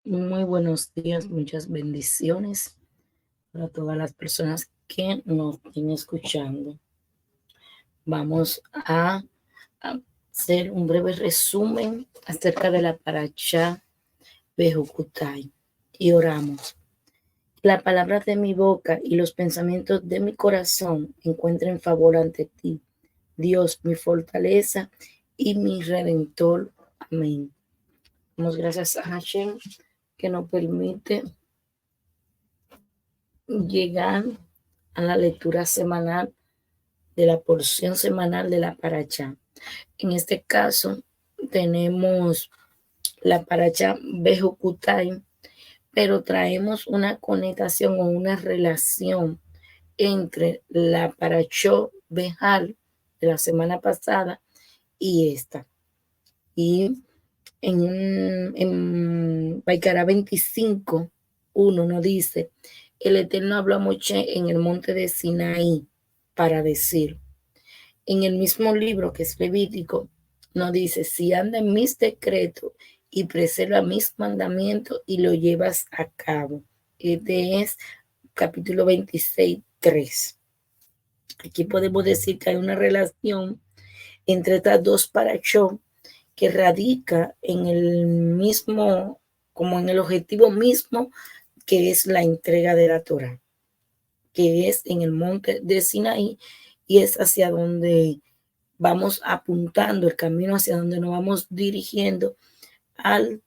Muy buenos días, muchas bendiciones para todas las personas que nos estén escuchando. Vamos a hacer un breve resumen acerca de la Parashá Bejucutai y oramos. La palabra de mi boca y los pensamientos de mi corazón encuentren favor ante ti, Dios, mi fortaleza y mi redentor. Amén. Damos gracias a Hashem que nos permite llegar a la lectura semanal de la porción semanal de la Parashá. En este caso tenemos la Parashá Bejucutai, pero traemos una conectación o una relación entre la Parashá Behal de la semana pasada y esta. Y en Vaikará 25:1 nos dice: el Eterno habló a Moshe en el monte de Sinaí para decir. En el mismo libro que es Levítico nos dice: si anda en mis decretos y preserva mis mandamientos y lo llevas a cabo. Este es capítulo 26:3. Aquí podemos decir que hay una relación entre estas dos parashot que radica en el mismo, como en el objetivo mismo, que es la entrega de la Torá, que es en el monte de Sinaí, y es hacia donde vamos apuntando, el camino hacia donde nos vamos dirigiendo al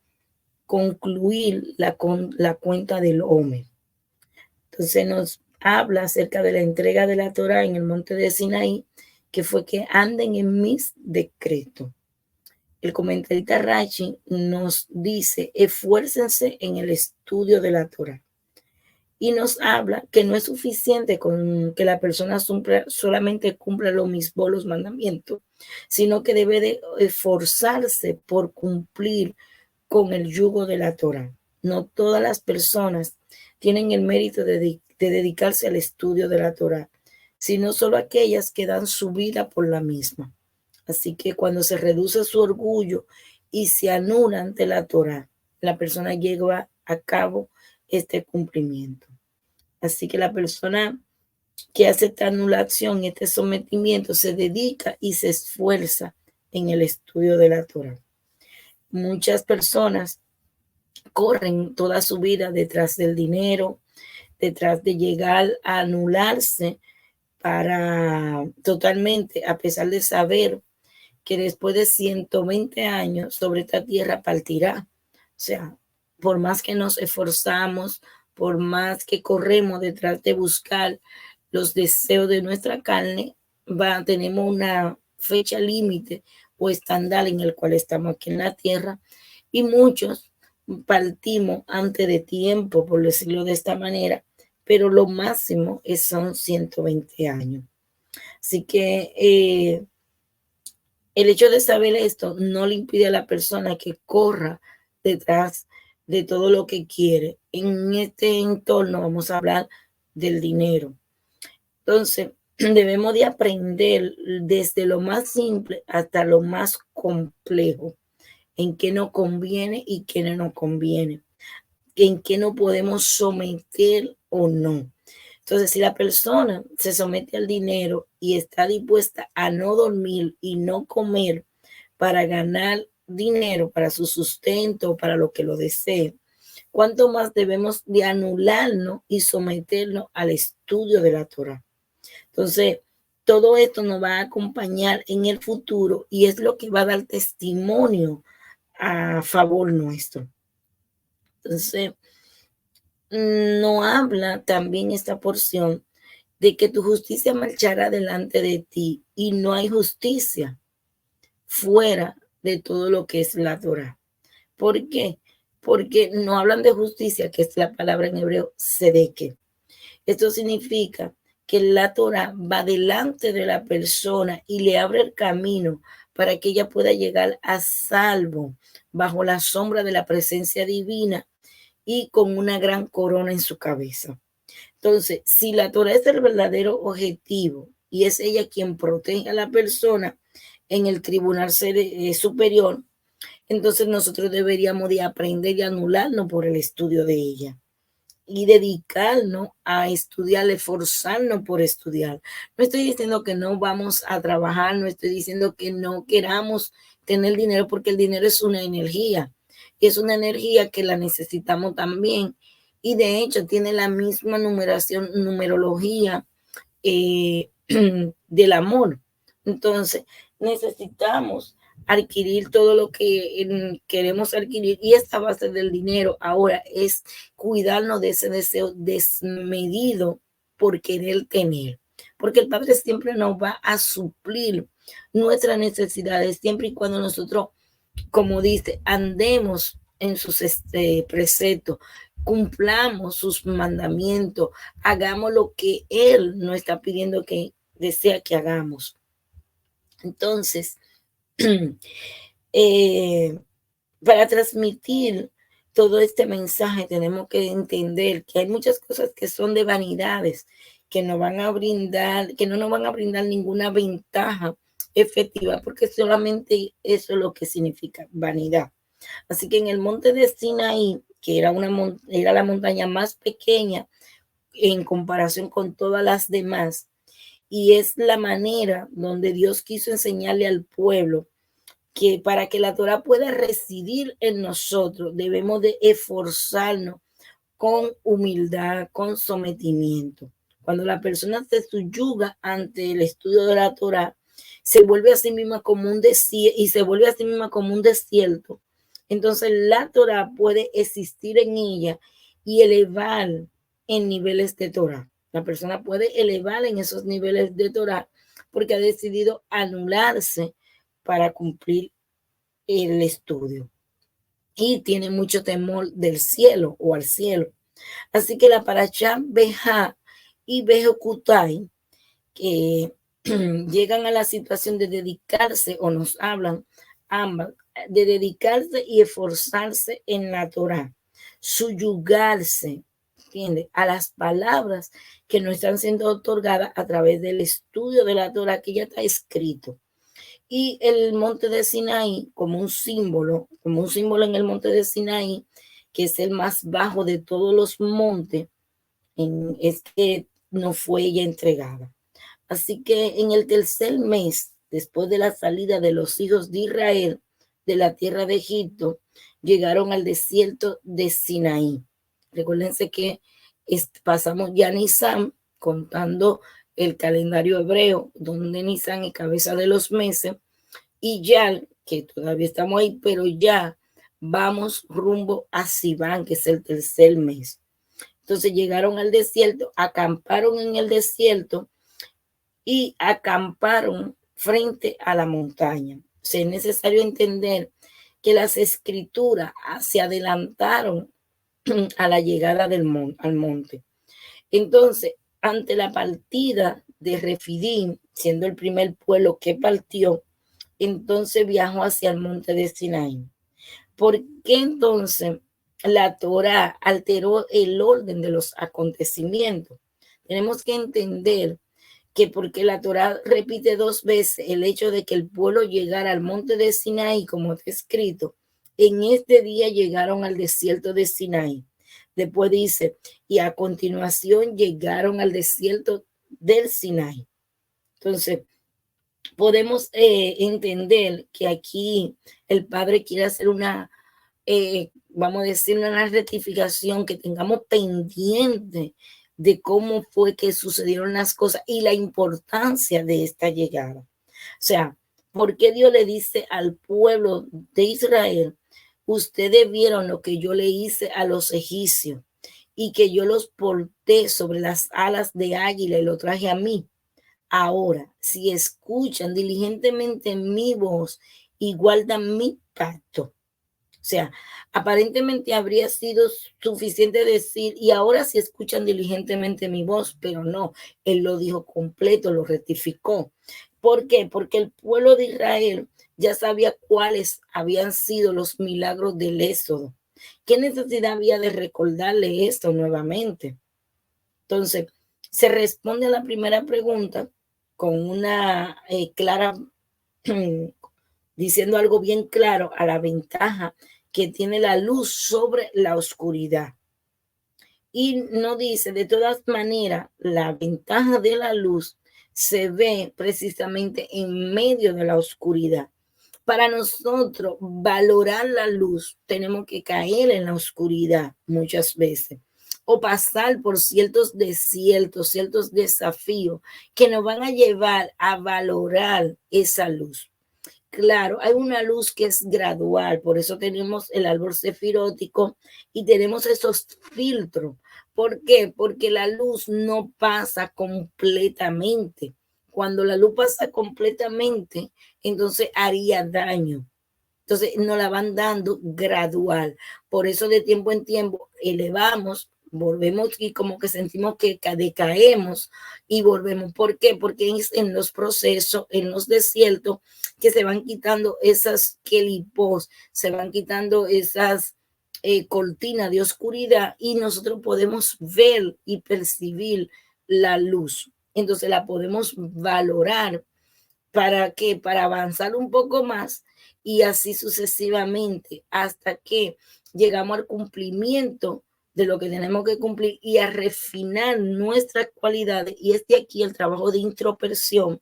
concluir la cuenta del Omer. Entonces nos habla acerca de la entrega de la Torá en el monte de Sinaí, que fue que anden en mis decretos. El comentarista Rashi nos dice: esfuércense en el estudio de la Torá. Y nos habla que no es suficiente con que la persona solamente cumpla los mandamientos, sino que debe de esforzarse por cumplir con el yugo de la Torá. No todas las personas tienen el mérito de dedicarse al estudio de la Torá, sino solo aquellas que dan su vida por la misma. Así que cuando se reduce su orgullo y se anula ante la Torá, la persona lleva a cabo este cumplimiento. Así que la persona que hace esta anulación, este sometimiento, se dedica y se esfuerza en el estudio de la Torá. Muchas personas corren toda su vida detrás del dinero, detrás de llegar a anularse para totalmente, a pesar de saber que después de 120 años sobre esta tierra partirá. O sea, por más que nos esforzamos, por más que corremos detrás de buscar los deseos de nuestra carne, tenemos una fecha límite o estándar en el cual estamos aquí en la tierra, y muchos partimos antes de tiempo, por decirlo de esta manera, pero lo máximo son 120 años. Así que el hecho de saber esto no le impide a la persona que corra detrás de todo lo que quiere. En este entorno vamos a hablar del dinero. Entonces, debemos de aprender desde lo más simple hasta lo más complejo, en qué nos conviene y qué no nos conviene, en qué nos podemos someter o no. Entonces, si la persona se somete al dinero y está dispuesta a no dormir y no comer para ganar dinero, para su sustento, para lo que lo desee, ¿cuánto más debemos de anularnos y someternos al estudio de la Torá? Entonces, todo esto nos va a acompañar en el futuro y es lo que va a dar testimonio a favor nuestro. Entonces, no habla también esta porción de que tu justicia marchará delante de ti, y no hay justicia fuera de todo lo que es la Torá. ¿Por qué? Porque no hablan de justicia, que es la palabra en hebreo tzedek. Esto significa que la Torá va delante de la persona y le abre el camino para que ella pueda llegar a salvo bajo la sombra de la presencia divina y con una gran corona en su cabeza. Entonces, si la Torá es el verdadero objetivo y es ella quien protege a la persona en el tribunal superior, entonces nosotros deberíamos de aprender y anularnos por el estudio de ella y dedicarnos a estudiar, esforzarnos por estudiar. No estoy diciendo que no vamos a trabajar, no estoy diciendo que no queramos tener dinero, porque el dinero es una energía, y es una energía que la necesitamos también, y de hecho tiene la misma numerología del amor. Entonces, necesitamos adquirir todo lo que queremos adquirir, y esta base del dinero ahora es cuidarnos de ese deseo desmedido por querer tener, porque el Padre siempre nos va a suplir nuestras necesidades siempre y cuando nosotros, como dice, andemos en sus preceptos, cumplamos sus mandamientos, hagamos lo que Él nos está pidiendo, que desea que hagamos. Entonces, para transmitir todo este mensaje tenemos que entender que hay muchas cosas que son de vanidades, que no van a brindar, que no nos van a brindar ninguna ventaja efectiva, porque solamente eso es lo que significa vanidad. Así que en el monte de Sinaí, que era la montaña más pequeña en comparación con todas las demás, y es la manera donde Dios quiso enseñarle al pueblo que para que la Torah pueda residir en nosotros, debemos de esforzarnos con humildad, con sometimiento. Cuando la persona se subyuga ante el estudio de la Torah, se vuelve a sí misma como un desierto, y se vuelve a sí misma como un desierto. Entonces la Torah puede existir en ella y elevar en niveles de Torah. La persona puede elevar en esos niveles de Torah porque ha decidido anularse para cumplir el estudio, y tiene mucho temor del cielo o al cielo. Así que la Parashá Behá y Bejocutai, que llegan a la situación de dedicarse, o nos hablan ambas, de dedicarse y esforzarse en la Torah, suyugarse, ¿entiende?, a las palabras que nos están siendo otorgadas a través del estudio de la Torah, que ya está escrito. Y el monte de Sinaí como un símbolo en el monte de Sinaí, que es el más bajo de todos los montes, es que no fue ella entregada. Así que en el tercer mes, después de la salida de los hijos de Israel de la tierra de Egipto, llegaron al desierto de Sinaí. Recuérdense que pasamos ya Nisan, contando el calendario hebreo, donde Nisan es cabeza de los meses, y ya, que todavía estamos ahí, pero ya vamos rumbo a Sivan, que es el tercer mes. Entonces llegaron al desierto, acamparon en el desierto y acamparon frente a la montaña. O sea, es necesario entender que las escrituras se adelantaron a la llegada al monte. Entonces, ante la partida de Refidim, siendo el primer pueblo que partió, entonces viajó hacia el monte de Sinaí. ¿Por qué entonces la Torá alteró el orden de los acontecimientos? Tenemos que entender que porque la Torá repite dos veces el hecho de que el pueblo llegara al monte de Sinaí, como está escrito, en este día llegaron al desierto de Sinaí. Después dice, y a continuación llegaron al desierto del Sinaí. Entonces, podemos entender que aquí el Padre quiere hacer vamos a decir, una rectificación, que tengamos pendiente de cómo fue que sucedieron las cosas y la importancia de esta llegada. O sea, ¿por qué Dios le dice al pueblo de Israel, ustedes vieron lo que yo le hice a los egipcios y que yo los porté sobre las alas de águila y lo traje a mí? Ahora, si escuchan diligentemente mi voz y guardan mi pacto. O sea, aparentemente habría sido suficiente decir, y ahora si escuchan diligentemente mi voz, pero no, él lo dijo completo, lo rectificó. ¿Por qué? Porque el pueblo de Israel ya sabía cuáles habían sido los milagros del Éxodo. ¿Qué necesidad había de recordarle esto nuevamente? Entonces, se responde a la primera pregunta con una clara diciendo algo bien claro a la ventaja que tiene la luz sobre la oscuridad. Y no dice, de todas maneras, la ventaja de la luz se ve precisamente en medio de la oscuridad. Para nosotros valorar la luz, tenemos que caer en la oscuridad muchas veces o pasar por ciertos desiertos, ciertos desafíos que nos van a llevar a valorar esa luz. Claro, hay una luz que es gradual, por eso tenemos el árbol sefirótico y tenemos esos filtros. ¿Por qué? Porque la luz no pasa completamente. Cuando la luz pasa completamente, entonces haría daño. Entonces nos la van dando gradual. Por eso de tiempo en tiempo elevamos, volvemos y como que sentimos que decaemos y volvemos. ¿Por qué? Porque es en los procesos, en los desiertos, que se van quitando esas quelipos, se van quitando esas cortinas de oscuridad y nosotros podemos ver y percibir la luz. Entonces la podemos valorar. ¿Para qué? Para avanzar un poco más y así sucesivamente hasta que llegamos al cumplimiento de lo que tenemos que cumplir y a refinar nuestras cualidades. Y es de aquí el trabajo de introspección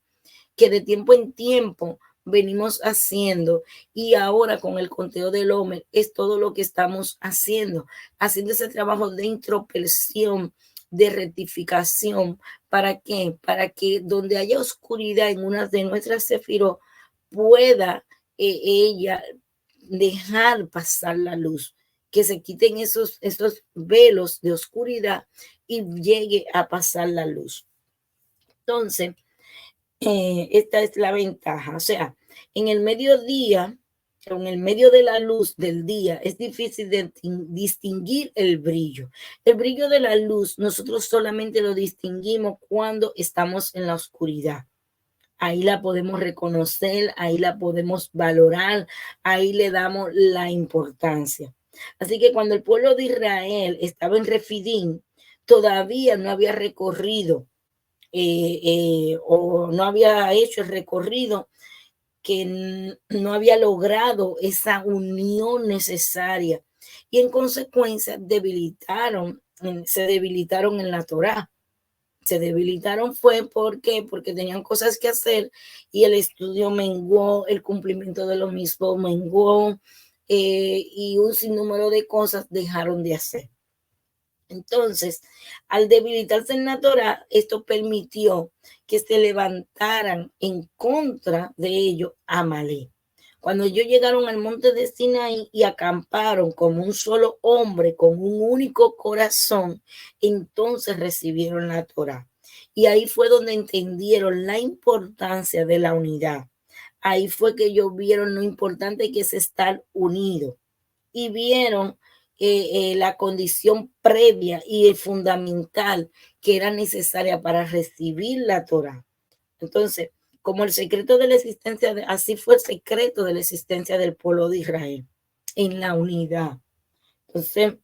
que de tiempo en tiempo venimos haciendo y ahora con el conteo del hombre es todo lo que estamos haciendo ese trabajo de introspección, de rectificación. ¿Para qué? Para que donde haya oscuridad en una de nuestras sefirot pueda ella dejar pasar la luz, que se quiten esos velos de oscuridad y llegue a pasar la luz. Entonces, esta es la ventaja. O sea, en el mediodía, en el medio de la luz del día, es difícil de distinguir el brillo. El brillo de la luz, nosotros solamente lo distinguimos cuando estamos en la oscuridad. Ahí la podemos reconocer, ahí la podemos valorar, ahí le damos la importancia. Así que cuando el pueblo de Israel estaba en Refidín, todavía no había recorrido o no había hecho el recorrido, que no había logrado esa unión necesaria y en consecuencia se debilitaron en la Torá. Se debilitaron fue porque tenían cosas que hacer y el estudio menguó, el cumplimiento de lo mismo menguó y un sinnúmero de cosas dejaron de hacer. Entonces, al debilitarse en la Torá, esto permitió que se levantaran en contra de ellos Amalek. Cuando ellos llegaron al monte de Sinaí y acamparon como un solo hombre, con un único corazón, entonces recibieron la Torá. Y ahí fue donde entendieron la importancia de la unidad. Ahí fue que ellos vieron lo importante que es estar unidos y vieron la condición previa y fundamental que era necesaria para recibir la Torá. Entonces, como el secreto de la existencia, así fue el secreto de la existencia del pueblo de Israel, en la unidad. Entonces,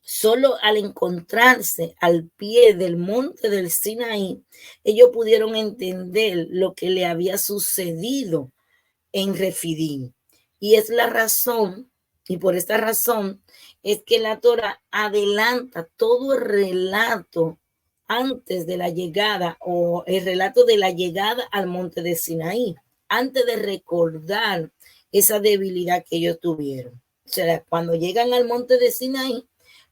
solo al encontrarse al pie del monte del Sinaí, ellos pudieron entender lo que le había sucedido en Refidín. Y es la razón, y por esta razón, es que la Torá adelanta todo el relato antes de la llegada o el relato de la llegada al monte de Sinaí, antes de recordar esa debilidad que ellos tuvieron. O sea, cuando llegan al monte de Sinaí,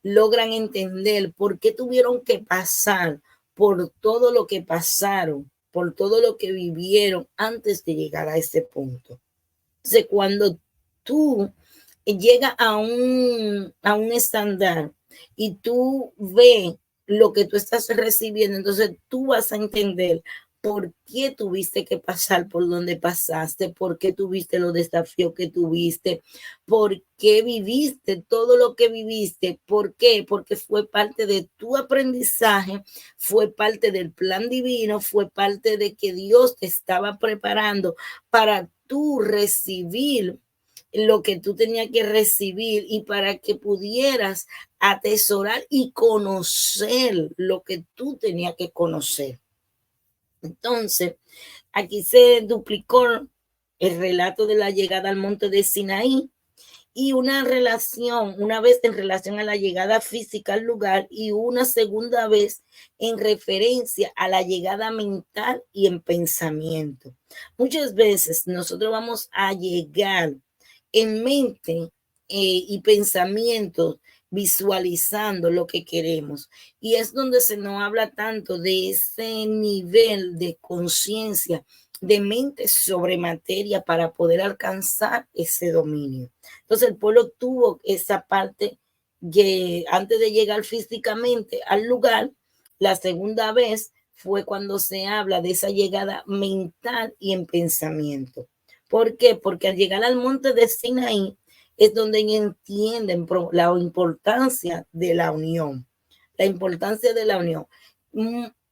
logran entender por qué tuvieron que pasar por todo lo que pasaron, por todo lo que vivieron antes de llegar a ese punto. Entonces, cuando tú llegas a un estándar y tú ves lo que tú estás recibiendo, entonces tú vas a entender por qué tuviste que pasar por donde pasaste, por qué tuviste los desafíos que tuviste, por qué viviste todo lo que viviste. ¿Por qué? Porque fue parte de tu aprendizaje, fue parte del plan divino, fue parte de que Dios te estaba preparando para tú recibir lo que tú tenías que recibir y para que pudieras atesorar y conocer lo que tú tenías que conocer. Entonces, aquí se duplicó el relato de la llegada al monte de Sinaí, y una vez en relación a la llegada física al lugar y una segunda vez en referencia a la llegada mental y en pensamiento. Muchas veces nosotros vamos a llegar en mente y pensamientos visualizando lo que queremos. Y es donde se nos habla tanto de ese nivel de conciencia, de mente sobre materia para poder alcanzar ese dominio. Entonces el pueblo tuvo esa parte que antes de llegar físicamente al lugar, la segunda vez fue cuando se habla de esa llegada mental y en pensamiento. ¿Por qué? Porque al llegar al monte de Sinaí es donde entienden la importancia de la unión, la importancia de la unión.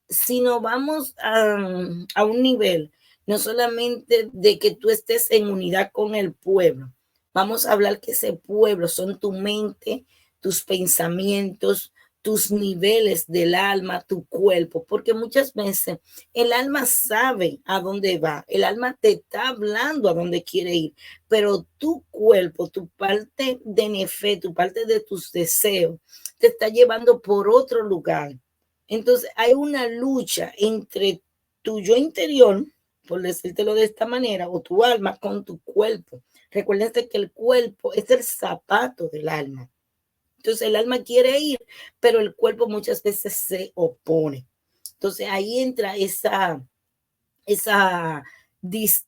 Si nos vamos a un nivel, no solamente de que tú estés en unidad con el pueblo, vamos a hablar que ese pueblo son tu mente, tus pensamientos, tus niveles del alma, tu cuerpo, porque muchas veces el alma sabe a dónde va, el alma te está hablando a dónde quiere ir, pero tu cuerpo, tu parte de nefe, tu parte de tus deseos, te está llevando por otro lugar. Entonces hay una lucha entre tu yo interior, por decírtelo de esta manera, o tu alma con tu cuerpo. Recuerden que el cuerpo es el zapato del alma. Entonces el alma quiere ir, pero el cuerpo muchas veces se opone. Entonces ahí entra esa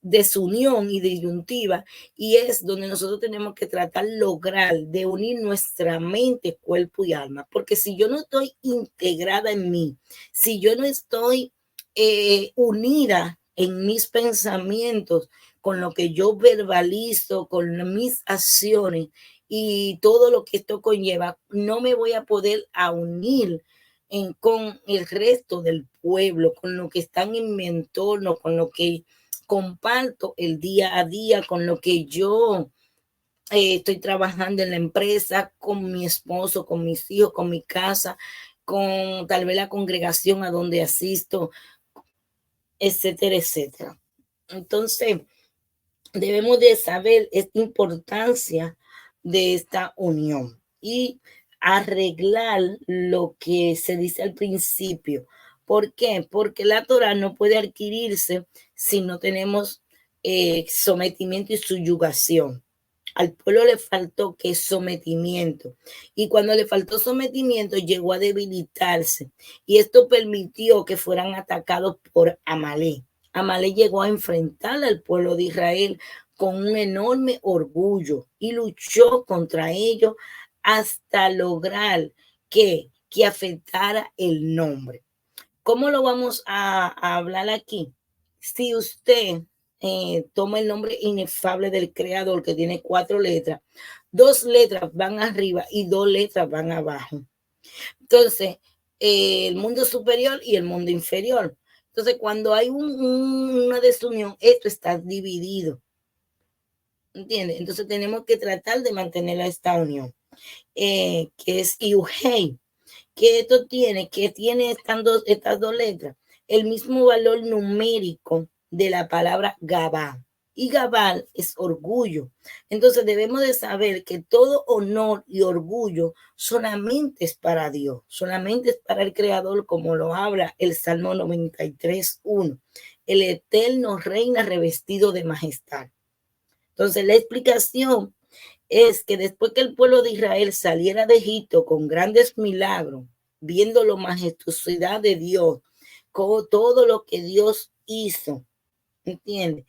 desunión y disyuntiva, y es donde nosotros tenemos que tratar lograr de unir nuestra mente, cuerpo y alma, porque si yo no estoy integrada en mí, si yo no estoy unida en mis pensamientos, con lo que yo verbalizo, con mis acciones y todo lo que esto conlleva, no me voy a poder unir con el resto del pueblo, con lo que están en mi entorno, con lo que comparto el día a día, con lo que yo estoy trabajando en la empresa, con mi esposo, con mis hijos, con mi casa, con tal vez la congregación a donde asisto, etcétera, etcétera. Entonces, debemos de saber esta importancia de esta unión y arreglar lo que se dice al principio. ¿Por qué? Porque la Torah no puede adquirirse si no tenemos sometimiento y subyugación. Al pueblo le faltó que sometimiento, y cuando le faltó sometimiento llegó a debilitarse, y esto permitió que fueran atacados por Amalek. Amalek llegó a enfrentar al pueblo de Israel con un enorme orgullo y luchó contra ellos hasta lograr que afectara el nombre. ¿Cómo lo vamos a hablar aquí? Si usted toma el nombre inefable del creador, que tiene 4 letras, 2 letras van arriba y 2 letras van abajo. Entonces, el mundo superior y el mundo inferior. Entonces, cuando hay una desunión, esto está dividido. ¿Entiendes? Entonces, tenemos que tratar de mantener esta unión, que es Iuhei, que esto tiene, estas dos letras, el mismo valor numérico de la palabra Gabá. Y Gabal es orgullo. Entonces debemos de saber que todo honor y orgullo solamente es para Dios, solamente es para el Creador, como lo habla el Salmo 93:1. El Eterno reina revestido de majestad. Entonces la explicación es que después que el pueblo de Israel saliera de Egipto con grandes milagros, viendo la majestuosidad de Dios, con todo lo que Dios hizo, ¿entiendes?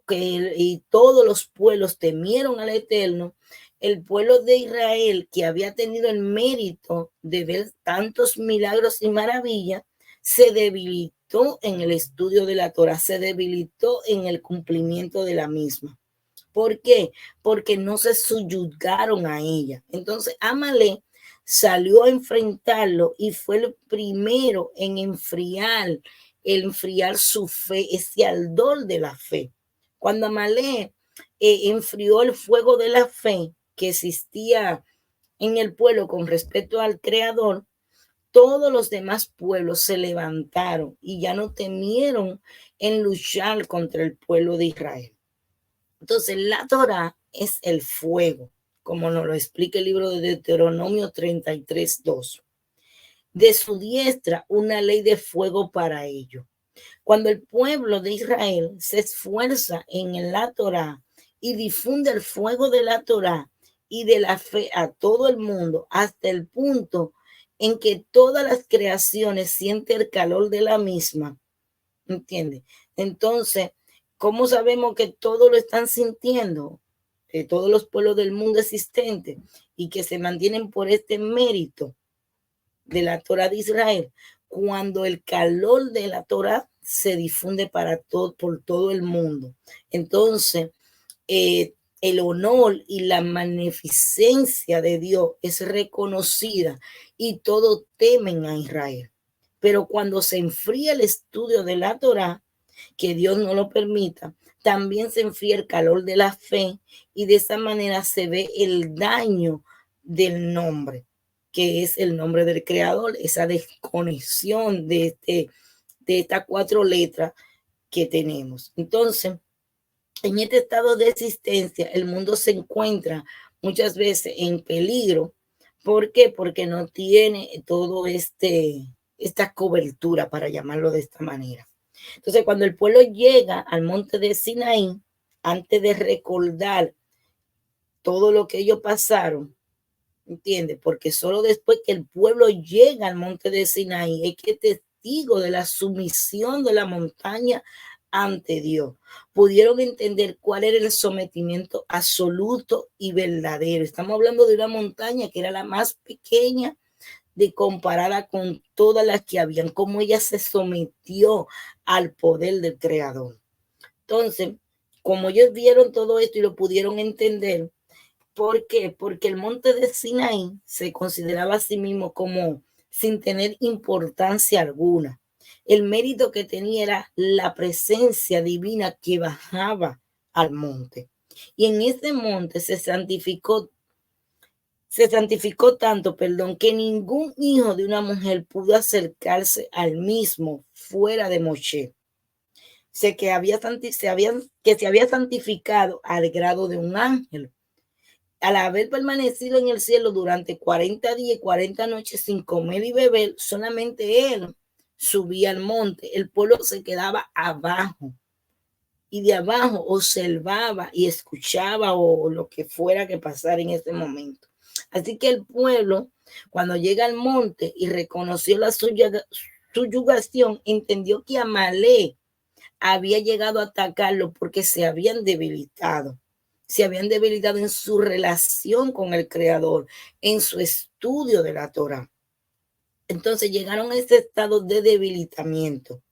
Y todos los pueblos temieron al Eterno. El pueblo de Israel, que había tenido el mérito de ver tantos milagros y maravillas, se debilitó en el estudio de la Torah, se debilitó en el cumplimiento de la misma. ¿Por qué? Porque no se subyugaron a ella. Entonces Amalek salió a enfrentarlo y fue el primero en enfriar su fe, ese ardor de la fe. Cuando Amalek enfrió el fuego de la fe que existía en el pueblo con respecto al Creador, todos los demás pueblos se levantaron y ya no temieron en luchar contra el pueblo de Israel. Entonces, la Torá es el fuego, como nos lo explica el libro de Deuteronomio 33:2. De su diestra una ley de fuego para ello. Cuando el pueblo de Israel se esfuerza en la Torá y difunde el fuego de la Torá y de la fe a todo el mundo, hasta el punto en que todas las creaciones sienten el calor de la misma, ¿entiendes? Entonces, ¿cómo sabemos que todos lo están sintiendo? Todos los pueblos del mundo existentes y que se mantienen por este mérito de la Torá de Israel, cuando el calor de la Torá se difunde por todo el mundo. Entonces, el honor y la magnificencia de Dios es reconocida y todos temen a Israel. Pero cuando se enfría el estudio de la Torá, que Dios no lo permita, también se enfría el calor de la fe y de esa manera se ve el daño del nombre, que es el nombre del Creador, esa desconexión de estas 4 letras que tenemos. Entonces, en este estado de existencia, el mundo se encuentra muchas veces en peligro. ¿Por qué? Porque no tiene todo esta cobertura, para llamarlo de esta manera. Entonces, cuando el pueblo llega al monte de Sinaí, antes de recordar todo lo que ellos pasaron, ¿entiendes? Porque solo después que el pueblo llega al monte de Sinaí es que es testigo de la sumisión de la montaña ante Dios. Pudieron entender cuál era el sometimiento absoluto y verdadero. Estamos hablando de una montaña que era la más pequeña de comparada con todas las que habían, cómo ella se sometió al poder del Creador. Entonces, como ellos vieron todo esto y lo pudieron entender, ¿por qué? Porque el monte de Sinaí se consideraba a sí mismo como sin tener importancia alguna. El mérito que tenía era la presencia divina que bajaba al monte. Y en ese monte se santificó tanto, que ningún hijo de una mujer pudo acercarse al mismo fuera de Moshe. Sé que se había santificado al grado de un ángel. Al haber permanecido en el cielo durante 40 días y 40 noches sin comer y beber, solamente él subía al monte. El pueblo se quedaba abajo y de abajo observaba y escuchaba o lo que fuera que pasara en ese momento. Así que el pueblo, cuando llega al monte y reconoció la subyugación, entendió que Amalek había llegado a atacarlo porque se habían debilitado en su relación con el Creador, en su estudio de la Torá. Entonces llegaron a ese estado de debilitamiento.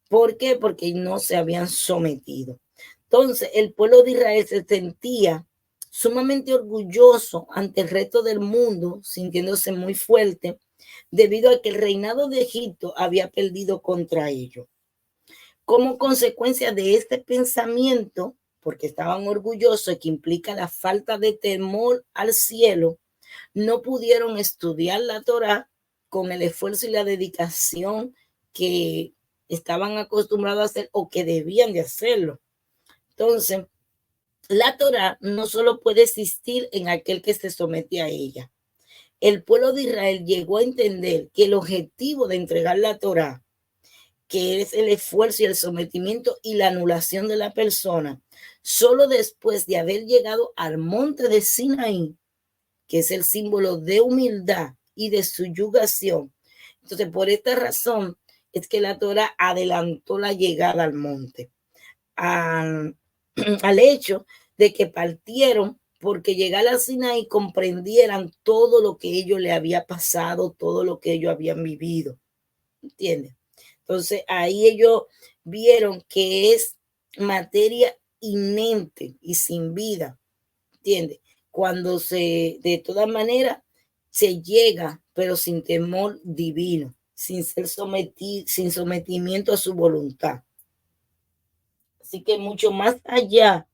¿Por qué? Porque no se habían sometido. Entonces el pueblo de Israel se sentía sumamente orgulloso ante el resto del mundo, sintiéndose muy fuerte, debido a que el reinado de Egipto había perdido contra ellos. Como consecuencia de este pensamiento, porque estaban orgullosos, que implica la falta de temor al cielo, no pudieron estudiar la Torá con el esfuerzo y la dedicación que estaban acostumbrados a hacer o que debían de hacerlo. Entonces, la Torá no solo puede existir en aquel que se somete a ella. El pueblo de Israel llegó a entender que el objetivo de entregar la Torá, que es el esfuerzo y el sometimiento y la anulación de la persona, solo después de haber llegado al monte de Sinaí, que es el símbolo de humildad y de subyugación. Entonces, por esta razón es que la Torá adelantó la llegada al monte, al hecho de que partieron porque llegar a Sinaí comprendieran todo lo que ellos le había pasado, todo lo que ellos habían vivido. ¿Entiendes? Entonces ahí ellos vieron que es materia inerte y sin vida, ¿entiendes? Cuando de todas maneras, se llega, pero sin temor divino, sin ser sometido, sin sometimiento a su voluntad. Así que mucho más allá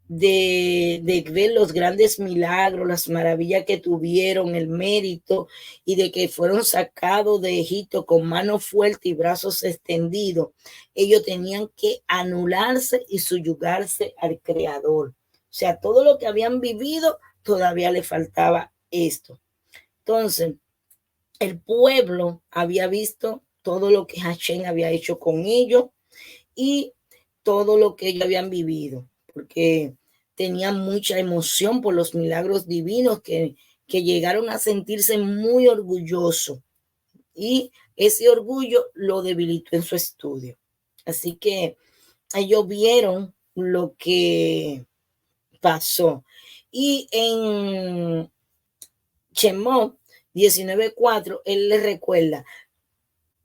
de ver los grandes milagros, las maravillas que tuvieron, el mérito y de que fueron sacados de Egipto con mano fuerte y brazos extendidos, ellos tenían que anularse y subyugarse al Creador. O sea, todo lo que habían vivido todavía le faltaba esto. Entonces, el pueblo había visto todo lo que Hashem había hecho con ellos y todo lo que ellos habían vivido, porque tenían mucha emoción por los milagros divinos que llegaron a sentirse muy orgullosos y ese orgullo lo debilitó en su estudio. Así que ellos vieron lo que pasó. Y en Shemot 19:4, él les recuerda,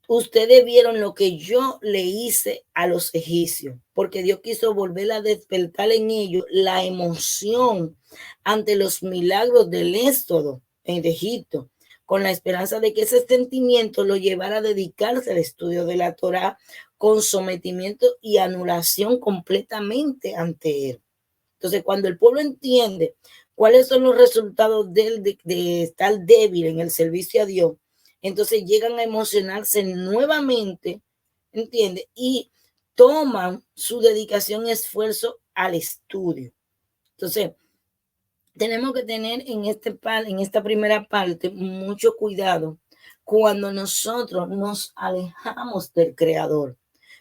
ustedes vieron lo que yo le hice a los egipcios, porque Dios quiso volver a despertar en ellos la emoción ante los milagros del éxodo en Egipto, con la esperanza de que ese sentimiento lo llevara a dedicarse al estudio de la Torá con sometimiento y anulación completamente ante él. Entonces, cuando el pueblo entiende cuáles son los resultados de estar débil en el servicio a Dios, entonces llegan a emocionarse nuevamente, ¿entiende? Y toman su dedicación y esfuerzo al estudio. Entonces, tenemos que tener en esta primera parte mucho cuidado cuando nosotros nos alejamos del Creador,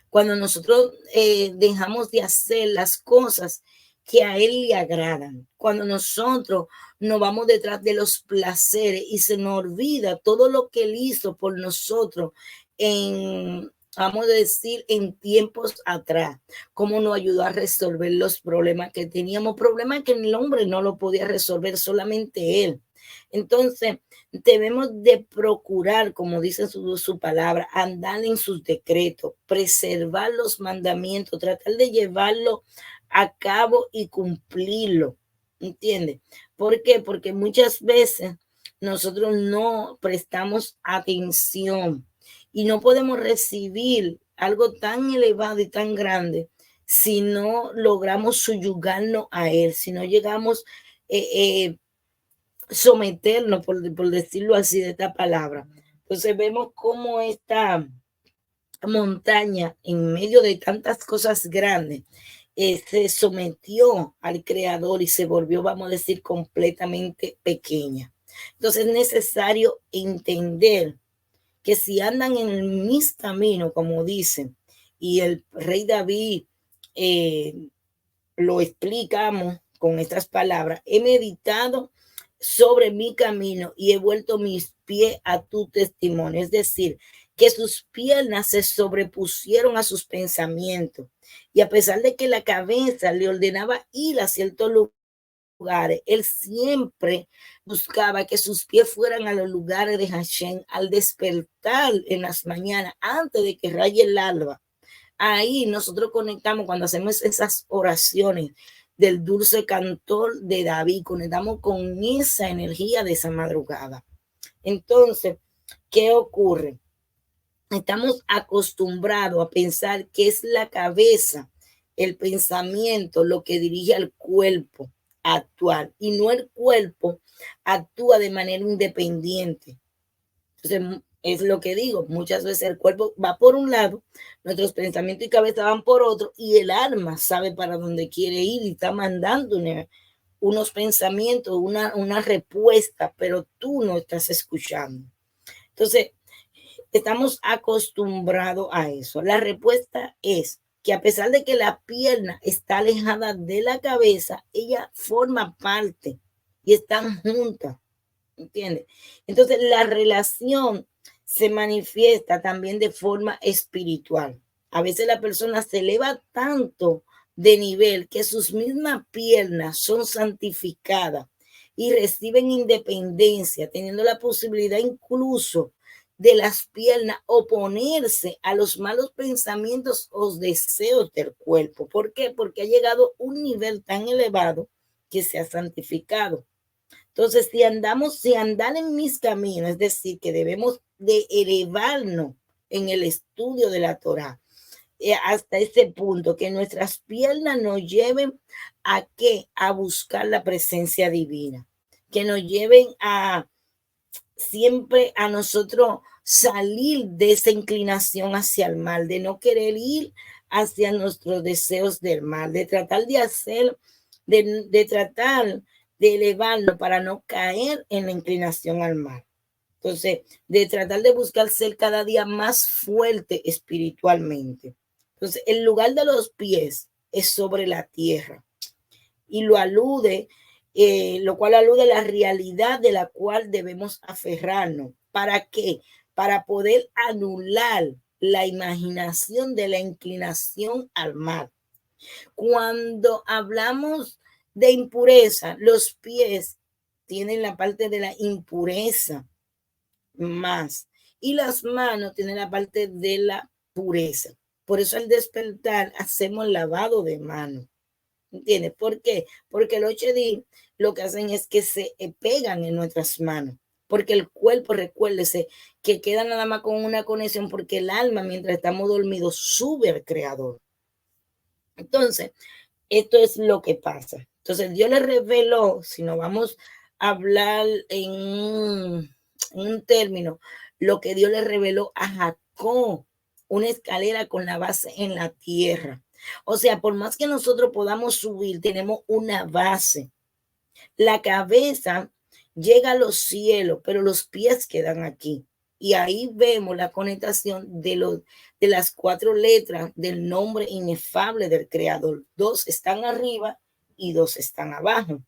cuando nosotros dejamos de hacer las cosas que a Él le agradan, cuando nosotros nos vamos detrás de los placeres y se nos olvida todo lo que Él hizo por nosotros en, vamos a decir, en tiempos atrás, cómo nos ayudó a resolver los problemas que teníamos, problemas que el hombre no lo podía resolver, solamente Él. Entonces, debemos de procurar, como dice su palabra, andar en sus decretos, preservar los mandamientos, tratar de llevarlo a cabo y cumplirlo. ¿Entiendes? ¿Por qué? Porque muchas veces nosotros no prestamos atención y no podemos recibir algo tan elevado y tan grande si no logramos subyugarnos a Él, si no llegamos someternos, por decirlo así, de esta palabra. Entonces vemos cómo esta montaña, en medio de tantas cosas grandes, se sometió al Creador y se volvió, vamos a decir, completamente pequeña. Entonces es necesario entender que si andan en mis caminos, como dicen, y el rey David lo explicamos con estas palabras, he meditado sobre mi camino y he vuelto mis pies a tu testimonio. Es decir, que sus piernas se sobrepusieron a sus pensamientos. Y a pesar de que la cabeza le ordenaba ir a ciertos lugares, él siempre buscaba que sus pies fueran a los lugares de Hashem al despertar en las mañanas, antes de que raye el alba. Ahí nosotros conectamos cuando hacemos esas oraciones del dulce cantor de David, conectamos con esa energía de esa madrugada. Entonces, ¿qué ocurre? Estamos acostumbrados a pensar que es la cabeza, el pensamiento, lo que dirige al cuerpo a actuar, y no el cuerpo actúa de manera independiente. Entonces, es lo que digo, muchas veces el cuerpo va por un lado, nuestros pensamientos y cabeza van por otro, y el alma sabe para dónde quiere ir y está mandando unos pensamientos, una respuesta, pero tú no estás escuchando. Entonces, estamos acostumbrados a eso. La respuesta es que a pesar de que la pierna está alejada de la cabeza, ella forma parte y están juntas. ¿Entiendes? Entonces, la relación se manifiesta también de forma espiritual. A veces la persona se eleva tanto de nivel que sus mismas piernas son santificadas y reciben independencia, teniendo la posibilidad incluso de las piernas oponerse a los malos pensamientos o deseos del cuerpo. ¿Por qué? Porque ha llegado a un nivel tan elevado que se ha santificado. Entonces, si andar en mis caminos, es decir, que debemos de elevarnos en el estudio de la Torá, hasta ese punto, que nuestras piernas nos lleven a qué, a buscar la presencia divina, que nos lleven a siempre a nosotros salir de esa inclinación hacia el mal, de no querer ir hacia nuestros deseos del mal, de tratar de hacer, de tratar de elevarlo para no caer en la inclinación al mal. Entonces, de tratar de buscar ser cada día más fuerte espiritualmente. Entonces, el lugar de los pies es sobre la tierra y lo cual alude a la realidad de la cual debemos aferrarnos. ¿Para qué? Para poder anular la imaginación de la inclinación al mal. Cuando hablamos de impureza, los pies tienen la parte de la impureza más y las manos tienen la parte de la pureza. Por eso al despertar hacemos lavado de manos. ¿Entiendes? ¿Por qué? Porque los HD lo que hacen es que se pegan en nuestras manos. Porque el cuerpo, recuérdese, que queda nada más con una conexión, porque el alma, mientras estamos dormidos, sube al Creador. Entonces, esto es lo que pasa. Entonces, Dios le reveló, si nos vamos a hablar en un término, lo que Dios le reveló a Jacob, una escalera con la base en la tierra. O sea, por más que nosotros podamos subir, tenemos una base. La cabeza llega a los cielos, pero los pies quedan aquí. Y ahí vemos la conectación de las 4 letras del nombre inefable del Creador. 2 están arriba y 2 están abajo.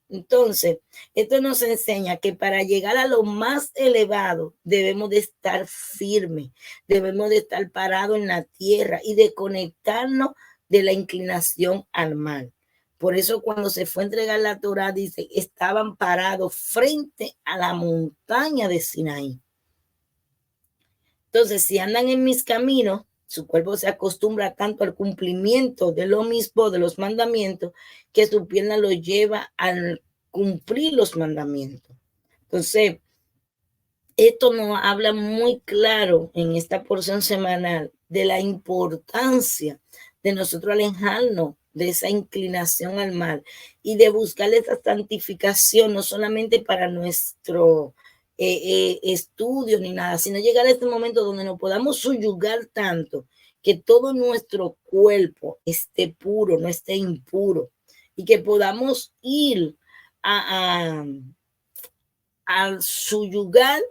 Entonces, esto nos enseña que para llegar a lo más elevado debemos de estar firmes, debemos de estar parados en la tierra y de conectarnos de la inclinación al mal. Por eso cuando se fue a entregar la Torá, dice, estaban parados frente a la montaña de Sinaí. Entonces, si andan en mis caminos, su cuerpo se acostumbra tanto al cumplimiento de lo mismo, de los mandamientos, que su pierna lo lleva al cumplir los mandamientos. Entonces, esto nos habla muy claro en esta porción semanal de la importancia de nosotros alejarnos de esa inclinación al mal y de buscar esa santificación, no solamente para nuestro estudio ni nada, sino llegar a este momento donde nos podamos subyugar tanto que todo nuestro cuerpo esté puro, no esté impuro, y que podamos ir a subyugar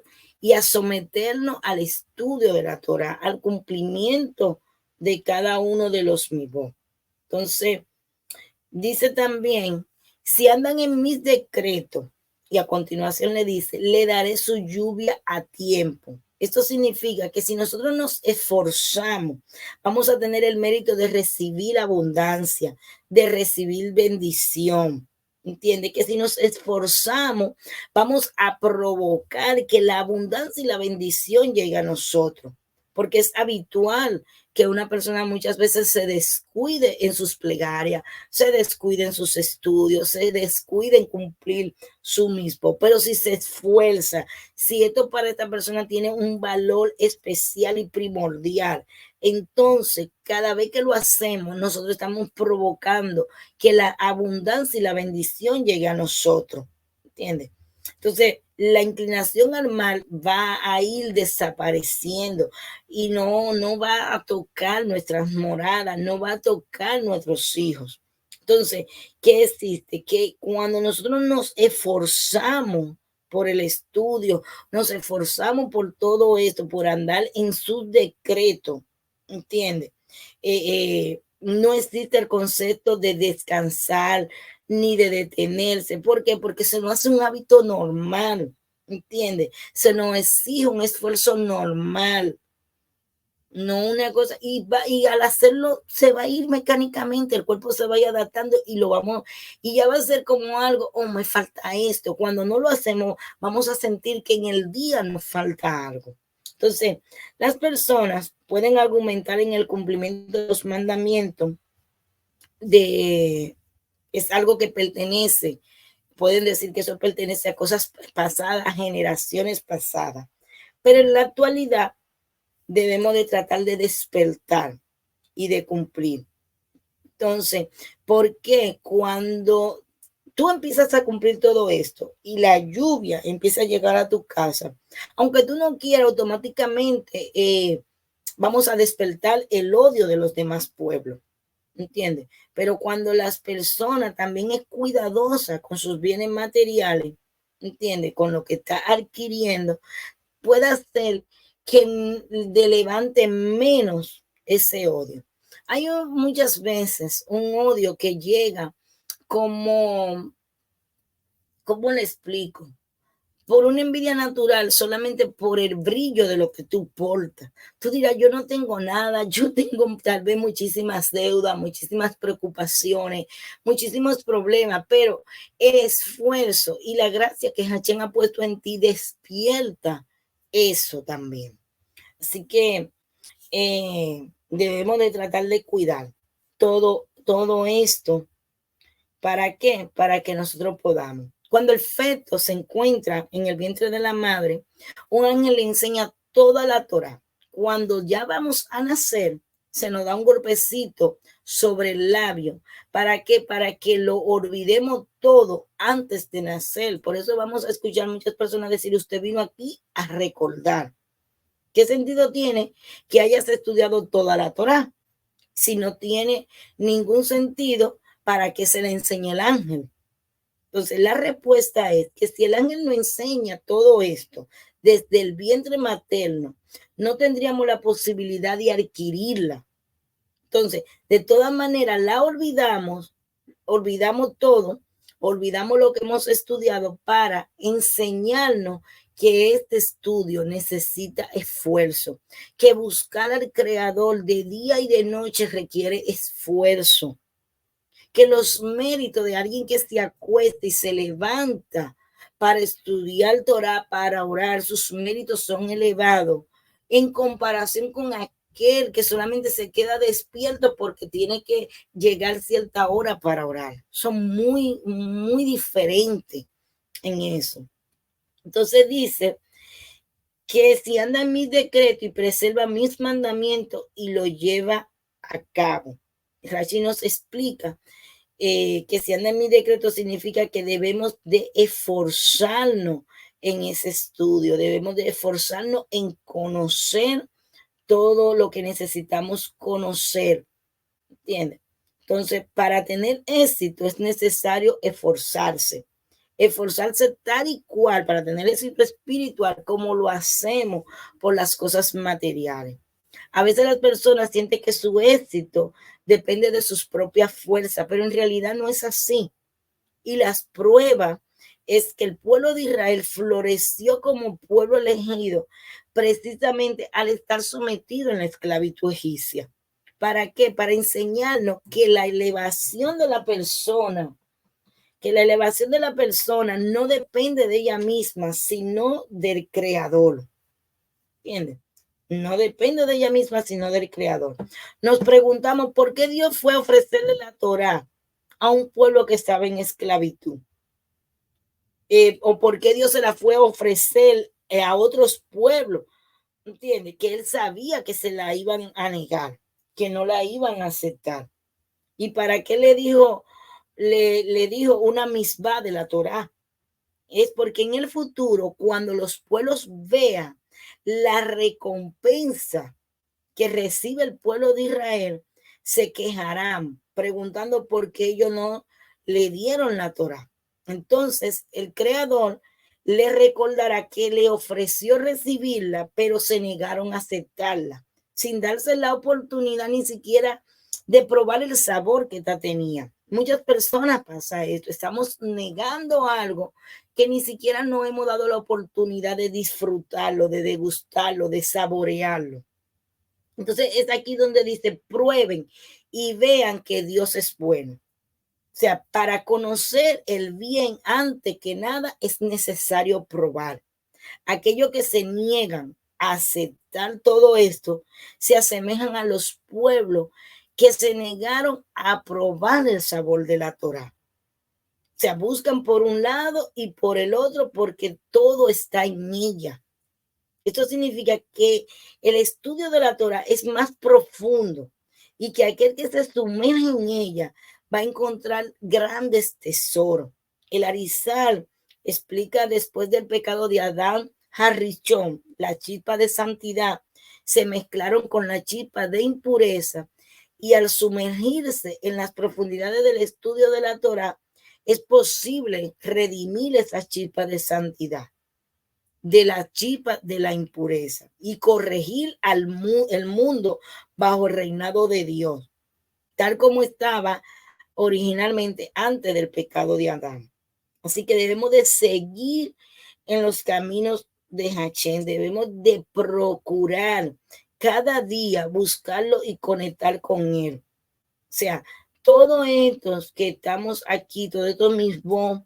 y a someternos al estudio de la Torah, al cumplimiento de cada uno de los mismos. Entonces, dice también, si andan en mis decretos, y a continuación le dice, le daré su lluvia a tiempo. Esto significa que si nosotros nos esforzamos, vamos a tener el mérito de recibir abundancia, de recibir bendición. Entiende que si nos esforzamos, vamos a provocar que la abundancia y la bendición llegue a nosotros, porque es habitual que una persona muchas veces se descuide en sus plegarias, se descuide en sus estudios, se descuide en cumplir su mismo. Pero si se esfuerza, si esto para esta persona tiene un valor especial y primordial, entonces cada vez que lo hacemos, nosotros estamos provocando que la abundancia y la bendición llegue a nosotros. ¿Entiendes? Entonces, la inclinación al mal va a ir desapareciendo y no va a tocar nuestras moradas, no va a tocar nuestros hijos. Entonces, ¿qué existe? Que cuando nosotros nos esforzamos por el estudio, nos esforzamos por todo esto, por andar en sus decretos, ¿entiendes? No existe el concepto de descansar ni de detenerse. ¿Por qué? Porque se nos hace un hábito normal, ¿entiendes? Se nos exige un esfuerzo normal, no una cosa, y al hacerlo se va a ir mecánicamente, el cuerpo se va a ir adaptando y y ya va a ser como algo, oh, me falta esto. Cuando no lo hacemos, vamos a sentir que en el día nos falta algo. Entonces, las personas pueden argumentar en el cumplimiento de los mandamientos es algo que pertenece, pueden decir que eso pertenece a cosas pasadas, a generaciones pasadas, pero en la actualidad debemos de tratar de despertar y de cumplir. Entonces, ¿por qué cuando tú empiezas a cumplir todo esto y la lluvia empieza a llegar a tu casa, aunque tú no quieras, automáticamente vamos a despertar el odio de los demás pueblos? ¿Entiendes? Pero cuando las personas también es cuidadosa con sus bienes materiales, ¿entiendes? Con lo que está adquiriendo, puede hacer que levante menos ese odio. Hay muchas veces un odio que llega como, ¿cómo le explico? Por una envidia natural, solamente por el brillo de lo que tú portas. Tú dirás, yo no tengo nada, yo tengo tal vez muchísimas deudas, muchísimas preocupaciones, muchísimos problemas, pero el esfuerzo y la gracia que Hachén ha puesto en ti despierta eso también. Así que debemos de tratar de cuidar todo esto. ¿Para qué? Para que nosotros podamos. Cuando el feto se encuentra en el vientre de la madre, un ángel le enseña toda la Torá. Cuando ya vamos a nacer, se nos da un golpecito sobre el labio. ¿Para qué? Para que lo olvidemos todo antes de nacer. Por eso vamos a escuchar muchas personas decir, usted vino aquí a recordar. ¿Qué sentido tiene que hayas estudiado toda la Torá? Si no tiene ningún sentido, ¿para qué se le enseña el ángel? Entonces, la respuesta es que si el ángel no enseña todo esto desde el vientre materno, no tendríamos la posibilidad de adquirirla. Entonces, de todas maneras, la olvidamos todo, olvidamos lo que hemos estudiado para enseñarnos que este estudio necesita esfuerzo, que buscar al creador de día y de noche requiere esfuerzo, que los méritos de alguien que se acuesta y se levanta para estudiar Torah, para orar, sus méritos son elevados en comparación con aquel que solamente se queda despierto porque tiene que llegar cierta hora para orar. Son muy, muy diferentes en eso. Entonces dice que si anda en mis decretos y preserva mis mandamientos y lo lleva a cabo. Rashi nos explica que si anda en mi decreto significa que debemos de esforzarnos en ese estudio, debemos de esforzarnos en conocer todo lo que necesitamos conocer, ¿entiendes? Entonces, para tener éxito es necesario esforzarse tal y cual para tener éxito espiritual como lo hacemos por las cosas materiales. A veces las personas sienten que su éxito depende de sus propias fuerzas, pero en realidad no es así. Y las pruebas es que el pueblo de Israel floreció como pueblo elegido precisamente al estar sometido en la esclavitud egipcia. ¿Para qué? Para enseñarnos que la elevación de la persona no depende de ella misma, sino del Creador. ¿Entiendes? No depende de ella misma, sino del Creador. Nos preguntamos por qué Dios fue a ofrecerle la Torá a un pueblo que estaba en esclavitud. O por qué Dios se la fue a ofrecer a otros pueblos. ¿Entiendes? Que él sabía que se la iban a negar, que no la iban a aceptar. ¿Y para qué le dijo una misbah de la Torá? Es porque en el futuro, cuando los pueblos vean la recompensa que recibe el pueblo de Israel, se quejarán preguntando por qué ellos no le dieron la Torá. Entonces, el Creador le recordará que le ofreció recibirla, pero se negaron a aceptarla, sin darse la oportunidad ni siquiera de probar el sabor que esta tenía. Muchas personas pasa esto, estamos negando algo que ni siquiera nos hemos dado la oportunidad de disfrutarlo, de degustarlo, de saborearlo. Entonces es aquí donde dice, prueben y vean que Dios es bueno. O sea, para conocer el bien, antes que nada, es necesario probar. Aquellos que se niegan a aceptar todo esto, se asemejan a los pueblos que se negaron a probar el sabor de la Torá. O sea, buscan por un lado y por el otro porque todo está en ella. Esto significa que el estudio de la Torá es más profundo, y que aquel que se sumerge en ella va a encontrar grandes tesoros. El Arizal explica: después del pecado de Adán, Harrichón, la chispa de santidad, se mezclaron con la chispa de impureza, y al sumergirse en las profundidades del estudio de la Torá, es posible redimir esa chispa de santidad de la chispa de la impureza y corregir el mundo bajo el reinado de Dios, tal como estaba originalmente antes del pecado de Adán. Así que debemos de seguir en los caminos de Hashem, debemos de procurar cada día buscarlo y conectar con él. O sea, todos estos que estamos aquí, todos estos mismos,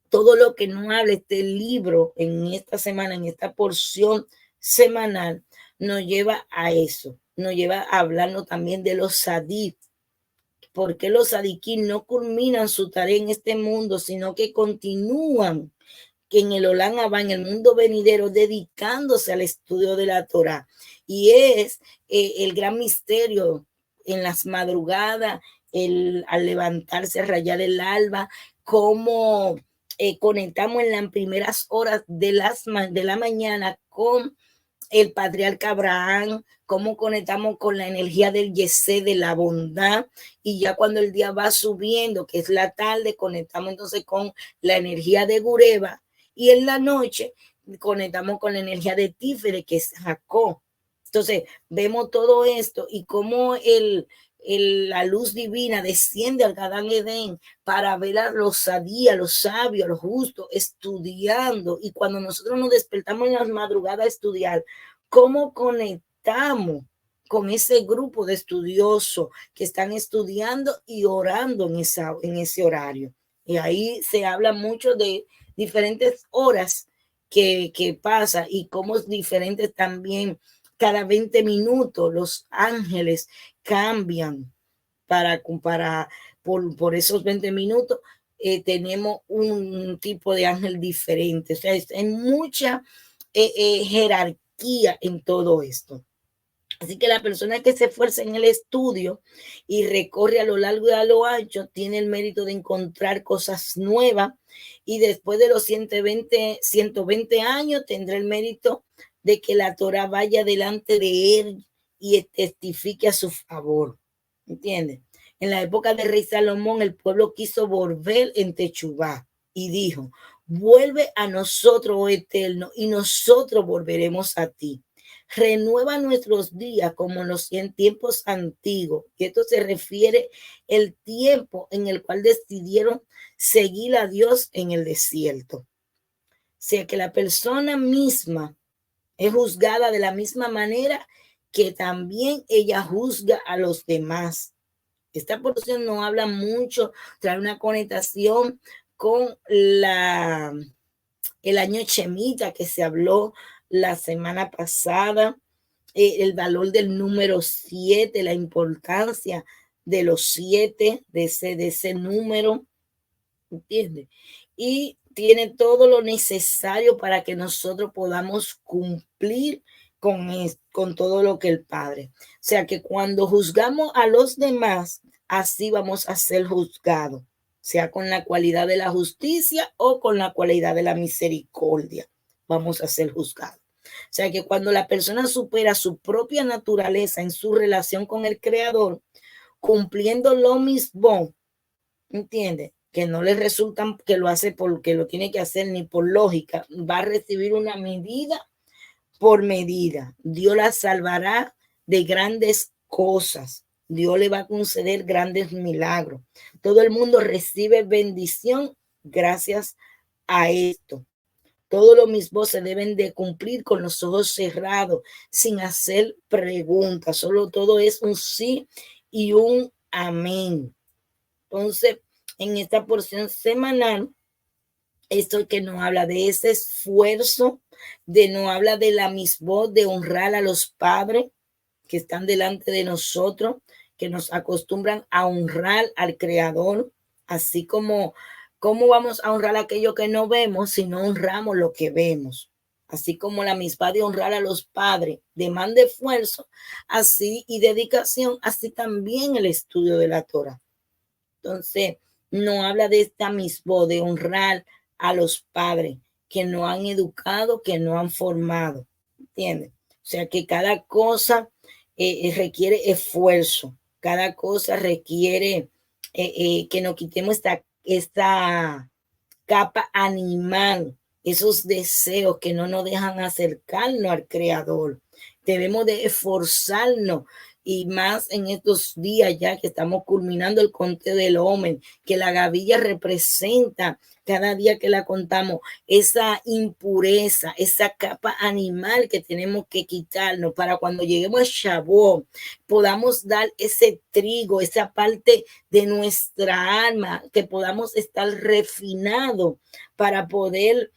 todo lo que nos habla este libro en esta semana, en esta porción semanal, nos lleva a eso, nos lleva a hablarnos también de los sadí. Porque los sadiquí no culminan su tarea en este mundo, sino que continúan que en el Olam Abba, en el mundo venidero, dedicándose al estudio de la Torá. Y es el gran misterio en las madrugadas, al levantarse, a rayar el alba, cómo conectamos en las primeras horas de la mañana con el patriarca Abraham, cómo conectamos con la energía del Yesé, de la bondad, y ya cuando el día va subiendo, que es la tarde, conectamos entonces con la energía de Gureba, y en la noche conectamos con la energía de Tífere, que es Jacob. Entonces vemos todo esto y cómo la luz divina desciende al Gadán Edén para ver a los sadías, los sabios, los justos, estudiando. Y cuando nosotros nos despertamos en las madrugadas a estudiar, ¿cómo conectamos con ese grupo de estudiosos que están estudiando y orando en ese horario? Y ahí se habla mucho de diferentes horas que pasa y cómo es diferente también. Cada 20 minutos los ángeles cambian por esos 20 minutos. Tenemos un tipo de ángel diferente. O sea, hay mucha jerarquía en todo esto. Así que la persona que se esfuerza en el estudio y recorre a lo largo y a lo ancho tiene el mérito de encontrar cosas nuevas, y después de los 120 años tendrá el mérito de que la Torah vaya delante de él y testifique a su favor. ¿Entiendes? En la época del rey Salomón, el pueblo quiso volver en Techubá y dijo: vuelve a nosotros, oh Eterno, y nosotros volveremos a ti. Renueva nuestros días como en los tiempos antiguos. Y esto se refiere al tiempo en el cual decidieron seguir a Dios en el desierto. O sea que la persona misma es juzgada de la misma manera que también ella juzga a los demás. Esta porción no habla mucho, trae una connotación con el año Shemita que se habló la semana pasada, el valor del número 7, la importancia de los 7, de ese número, ¿entiendes? Y tiene todo lo necesario para que nosotros podamos cumplir con todo lo que el Padre. O sea que cuando juzgamos a los demás, así vamos a ser juzgados, sea con la cualidad de la justicia o con la cualidad de la misericordia, vamos a ser juzgados. O sea que cuando la persona supera su propia naturaleza en su relación con el Creador, cumpliendo lo mismo, ¿entiendes? Que no le resulta que lo hace porque lo tiene que hacer ni por lógica, va a recibir una medida por medida. Dios la salvará de grandes cosas. Dios le va a conceder grandes milagros. Todo el mundo recibe bendición gracias a esto. Todo lo mismo se deben de cumplir con los ojos cerrados, sin hacer preguntas. Solo todo es un sí y un amén. Entonces, en esta porción semanal, esto que nos habla de ese esfuerzo, nos habla de la misma, de honrar a los padres que están delante de nosotros, que nos acostumbran a honrar al Creador, así como ¿cómo vamos a honrar aquello que no vemos si no honramos lo que vemos? Así como la misma de honrar a los padres demanda esfuerzo, así y dedicación, así también el estudio de la Torah. Entonces, no habla de esta misma, de honrar a los padres que no han educado, que no han formado. ¿Entiendes? O sea, que cada cosa requiere esfuerzo, cada cosa requiere que nos quitemos esta capa animal, esos deseos que no nos dejan acercarnos al Creador. Debemos de esforzarnos y más en estos días ya que estamos culminando el conteo del Omer, que la gavilla representa cada día que la contamos esa impureza, esa capa animal que tenemos que quitarnos para cuando lleguemos a Shavuot podamos dar ese trigo, esa parte de nuestra alma, que podamos estar refinados para poder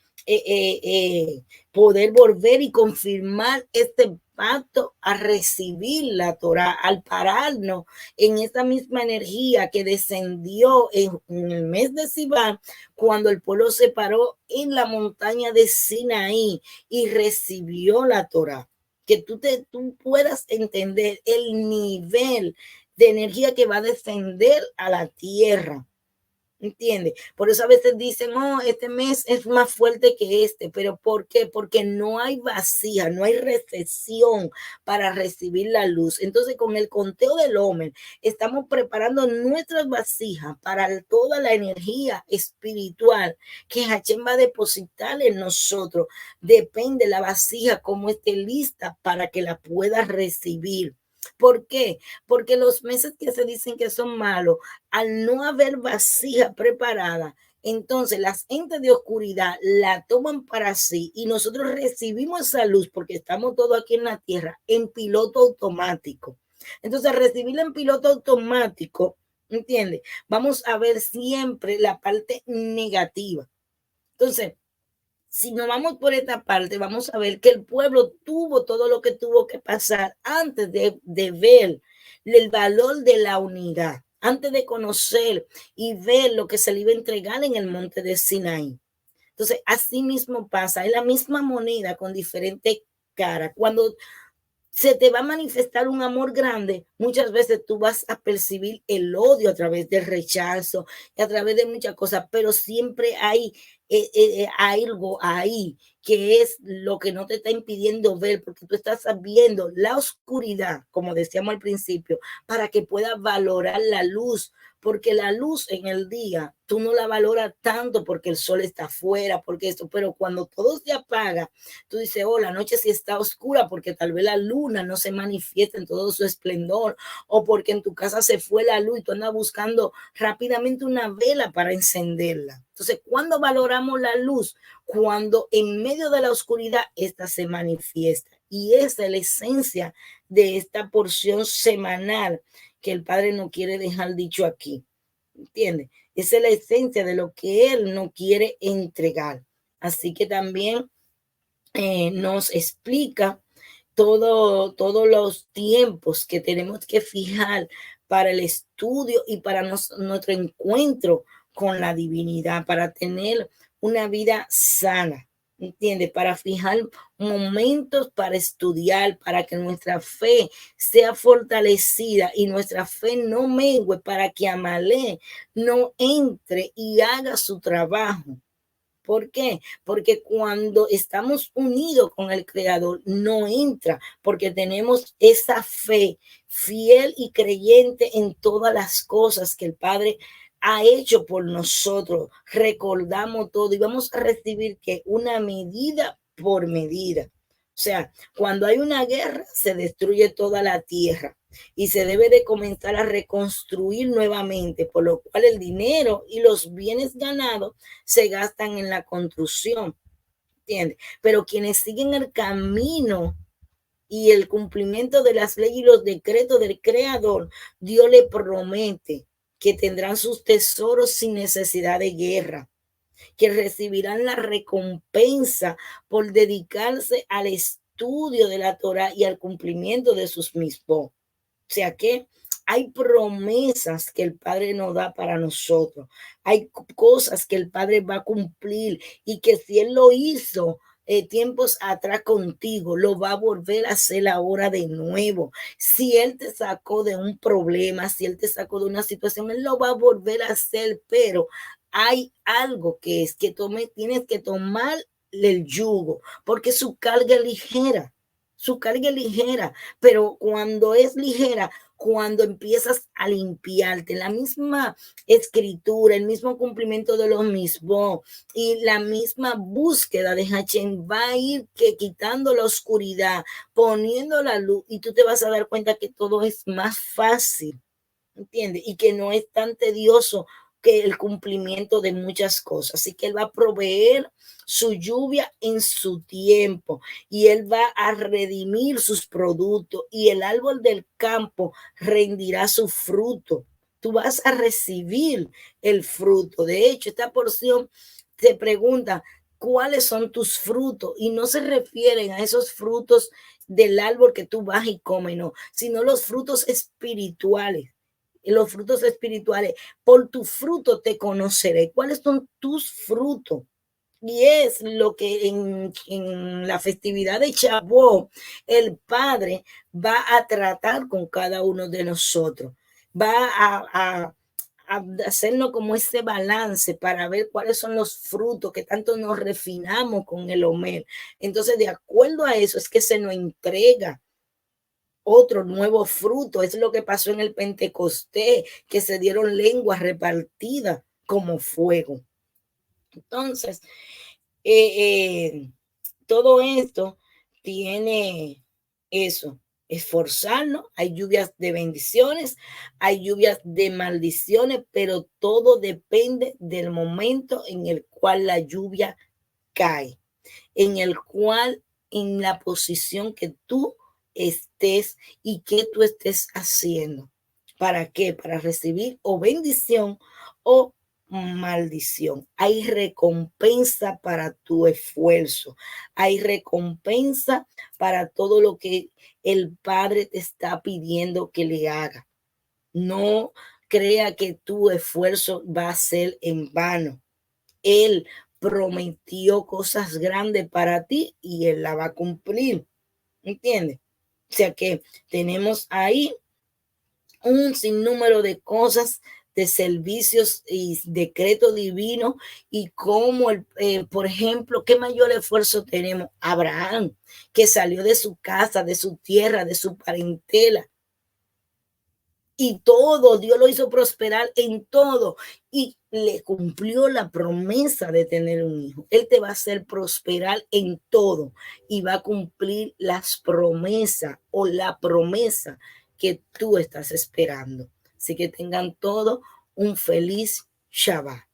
volver y confirmar este pacto a recibir la Torah, al pararnos en esa misma energía que descendió en el mes de Sivan, cuando el pueblo se paró en la montaña de Sinaí y recibió la Torah. Que tú puedas entender el nivel de energía que va a descender a la tierra. ¿Entiendes? Por eso a veces dicen, oh, este mes es más fuerte que este, pero ¿por qué? Porque no hay vacía, no hay recepción para recibir la luz. Entonces, con el conteo del Omer, estamos preparando nuestras vasijas para toda la energía espiritual que Hashem va a depositar en nosotros. Depende la vasija como esté lista para que la pueda recibir. ¿Por qué? Porque los meses que se dicen que son malos, al no haber vasija preparada, entonces las entes de oscuridad la toman para sí y nosotros recibimos esa luz porque estamos todos aquí en la tierra en piloto automático. Entonces, recibirla en piloto automático, ¿entiendes? Vamos a ver siempre la parte negativa. Entonces, si nos vamos por esta parte, vamos a ver que el pueblo tuvo todo lo que tuvo que pasar antes de ver el valor de la unidad, antes de conocer y ver lo que se le iba a entregar en el monte de Sinaí. Entonces, así mismo pasa, es la misma moneda con diferente cara. Cuando se te va a manifestar un amor grande, muchas veces tú vas a percibir el odio a través del rechazo y a través de muchas cosas, pero siempre hay algo ahí que es lo que no te está impidiendo ver, porque tú estás viendo la oscuridad, como decíamos al principio, para que puedas valorar la luz, porque la luz en el día, tú no la valoras tanto porque el sol está afuera, porque esto, pero cuando todo se apaga, tú dices, oh, la noche sí está oscura porque tal vez la luna no se manifiesta en todo su esplendor, o porque en tu casa se fue la luz y tú andas buscando rápidamente una vela para encenderla. Entonces, ¿cuándo valoramos la luz? Cuando en medio de la oscuridad esta se manifiesta. Y esa es la esencia de esta porción semanal que el Padre no quiere dejar dicho aquí. ¿Entiendes? Esa es la esencia de lo que Él no quiere entregar. Así que también nos explica todos los tiempos que tenemos que fijar para el estudio y para nuestro encuentro con la divinidad, para tener una vida sana, ¿entiendes? Para fijar momentos para estudiar, para que nuestra fe sea fortalecida y nuestra fe no mengue, para que Amalé no entre y haga su trabajo. ¿Por qué? Porque cuando estamos unidos con el Creador, no entra, porque tenemos esa fe fiel y creyente en todas las cosas que el Padre ha hecho por nosotros. Recordamos todo y vamos a recibir que una medida por medida. O sea, cuando hay una guerra, se destruye toda la tierra y se debe de comenzar a reconstruir nuevamente, por lo cual el dinero y los bienes ganados se gastan en la construcción, ¿entiendes? Pero quienes siguen el camino y el cumplimiento de las leyes y los decretos del Creador, Dios le promete que tendrán sus tesoros sin necesidad de guerra, que recibirán la recompensa por dedicarse al estudio de la Torah y al cumplimiento de sus mismos. O sea que hay promesas que el Padre nos da para nosotros. Hay cosas que el Padre va a cumplir y que si Él lo hizo tiempos atrás contigo, lo va a volver a hacer ahora de nuevo. Si Él te sacó de un problema, si Él te sacó de una situación, Él lo va a volver a hacer, pero hay algo que es que tienes que tomar el yugo, porque su carga es ligera. Su carga es ligera, pero cuando es ligera, cuando empiezas a limpiarte, la misma escritura, el mismo cumplimiento de lo mismo y la misma búsqueda de Hachem va a ir quitando la oscuridad, poniendo la luz, y tú te vas a dar cuenta que todo es más fácil, ¿entiendes? Y que no es tan tedioso que el cumplimiento de muchas cosas. Así que Él va a proveer su lluvia en su tiempo y Él va a redimir sus productos y el árbol del campo rendirá su fruto. Tú vas a recibir el fruto. De hecho, esta porción te pregunta cuáles son tus frutos y no se refieren a esos frutos del árbol que tú vas y comes, no, sino los frutos espirituales. Los frutos espirituales, por tu fruto te conoceré. ¿Cuáles son tus frutos? Y es lo que en la festividad de Shavuot el Padre va a tratar con cada uno de nosotros. Va a hacernos como ese balance para ver cuáles son los frutos que tanto nos refinamos con el Omer. Entonces, de acuerdo a eso, es que se nos entrega otro nuevo fruto. Es lo que pasó en el Pentecostés, que se dieron lenguas repartidas como fuego. Entonces, todo esto tiene eso, esforzarnos. Hay lluvias de bendiciones, hay lluvias de maldiciones, pero todo depende del momento en el cual la lluvia cae, en el cual, en la posición que tú estés y que tú estés haciendo. ¿Para qué? Para recibir o bendición o maldición. Hay recompensa para tu esfuerzo. Hay recompensa para todo lo que el Padre te está pidiendo que le haga. No crea que tu esfuerzo va a ser en vano. Él prometió cosas grandes para ti y Él la va a cumplir. ¿Entiendes? O sea que tenemos ahí un sinnúmero de cosas, de servicios y decreto divino y como, por ejemplo, qué mayor esfuerzo tenemos. Abraham, que salió de su casa, de su tierra, de su parentela, y todo, Dios lo hizo prosperar en todo y le cumplió la promesa de tener un hijo. Él te va a hacer prosperar en todo y va a cumplir las promesas o la promesa que tú estás esperando. Así que tengan todo un feliz Shabbat.